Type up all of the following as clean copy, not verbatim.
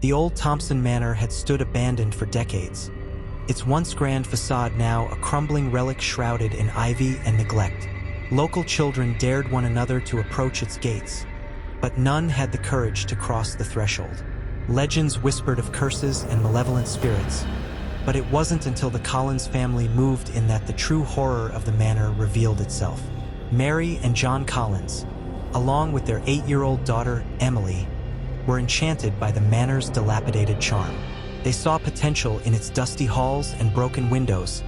The old Thompson Manor had stood abandoned for decades, its once grand facade now a crumbling relic shrouded in ivy and neglect. Local children dared one another to approach its gates, but none had the courage to cross the threshold. Legends whispered of curses and malevolent spirits, but it wasn't until the Collins family moved in that the true horror of the manor revealed itself. Mary and John Collins, along with their 8-year-old daughter, Emily, were enchanted by the manor's dilapidated charm. They saw potential in its dusty halls and broken windows,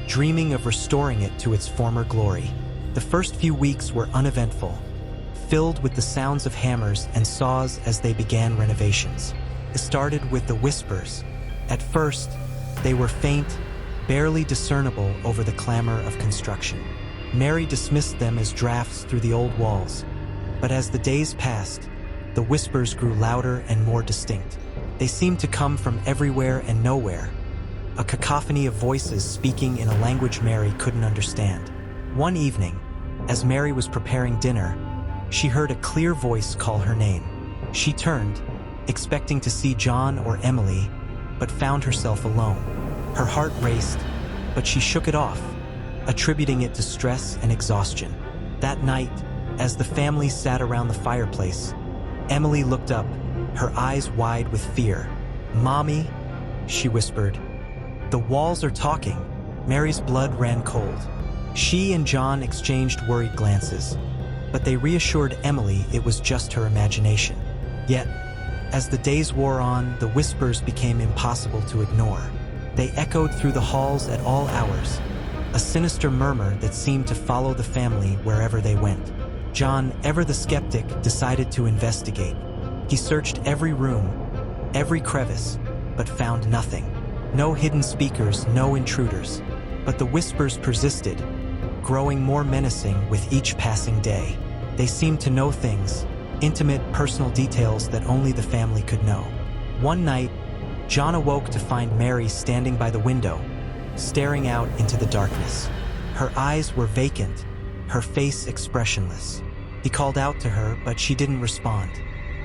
dreaming of restoring it to its former glory. The first few weeks were uneventful, filled with the sounds of hammers and saws as they began renovations. It started with the whispers. At first, they were faint, barely discernible over the clamor of construction. Mary dismissed them as drafts through the old walls, but as the days passed, the whispers grew louder and more distinct. They seemed to come from everywhere and nowhere, a cacophony of voices speaking in a language Mary couldn't understand. One evening, as Mary was preparing dinner, she heard a clear voice call her name. She turned, expecting to see John or Emily, but found herself alone. Her heart raced, but she shook it off, attributing it to stress and exhaustion. That night, as the family sat around the fireplace, Emily looked up, her eyes wide with fear. "Mommy," she whispered. "The walls are talking." Mary's blood ran cold. She and John exchanged worried glances, but they reassured Emily it was just her imagination. Yet, as the days wore on, the whispers became impossible to ignore. They echoed through the halls at all hours, a sinister murmur that seemed to follow the family wherever they went. John, ever the skeptic, decided to investigate. He searched every room, every crevice, but found nothing. No hidden speakers, no intruders. But the whispers persisted, growing more menacing with each passing day. They seemed to know things, intimate, personal details that only the family could know. One night, John awoke to find Mary standing by the window, staring out into the darkness. Her eyes were vacant, her face expressionless. He called out to her, but she didn't respond.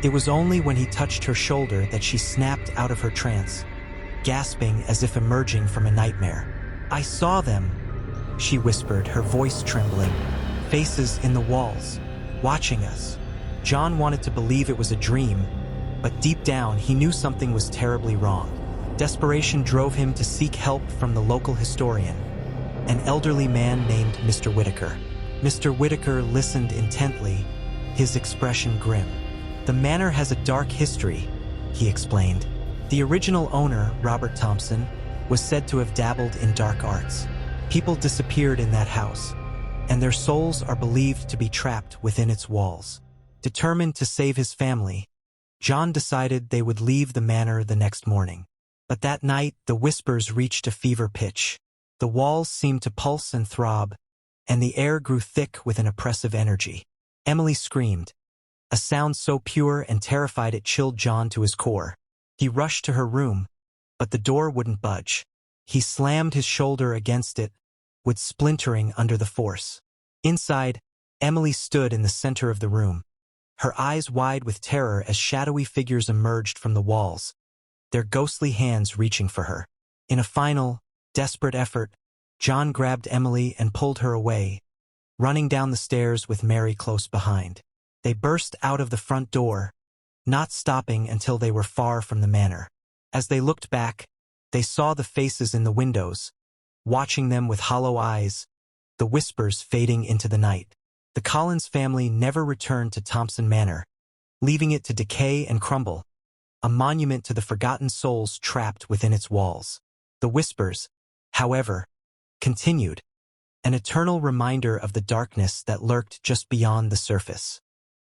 It was only when he touched her shoulder that she snapped out of her trance, gasping as if emerging from a nightmare. "I saw them," she whispered, her voice trembling. "Faces in the walls, watching us." John wanted to believe it was a dream, but deep down he knew something was terribly wrong. Desperation drove him to seek help from the local historian, an elderly man named Mr. Whitaker. Mr. Whitaker listened intently, his expression grim. "The manor has a dark history," he explained. "The original owner, Robert Thompson, was said to have dabbled in dark arts. People disappeared in that house, and their souls are believed to be trapped within its walls." Determined to save his family, John decided they would leave the manor the next morning. But that night, the whispers reached a fever pitch. The walls seemed to pulse and throb, and the air grew thick with an oppressive energy. Emily screamed, a sound so pure and terrified it chilled John to his core. He rushed to her room, but the door wouldn't budge. He slammed his shoulder against it, with splintering under the force. Inside, Emily stood in the center of the room, her eyes wide with terror as shadowy figures emerged from the walls, their ghostly hands reaching for her. In a final, desperate effort, John grabbed Emily and pulled her away, running down the stairs with Mary close behind. They burst out of the front door, not stopping until they were far from the manor. As they looked back, they saw the faces in the windows, watching them with hollow eyes, the whispers fading into the night. The Collins family never returned to Thompson Manor, leaving it to decay and crumble, a monument to the forgotten souls trapped within its walls. The whispers, however, continued, an eternal reminder of the darkness that lurked just beyond the surface.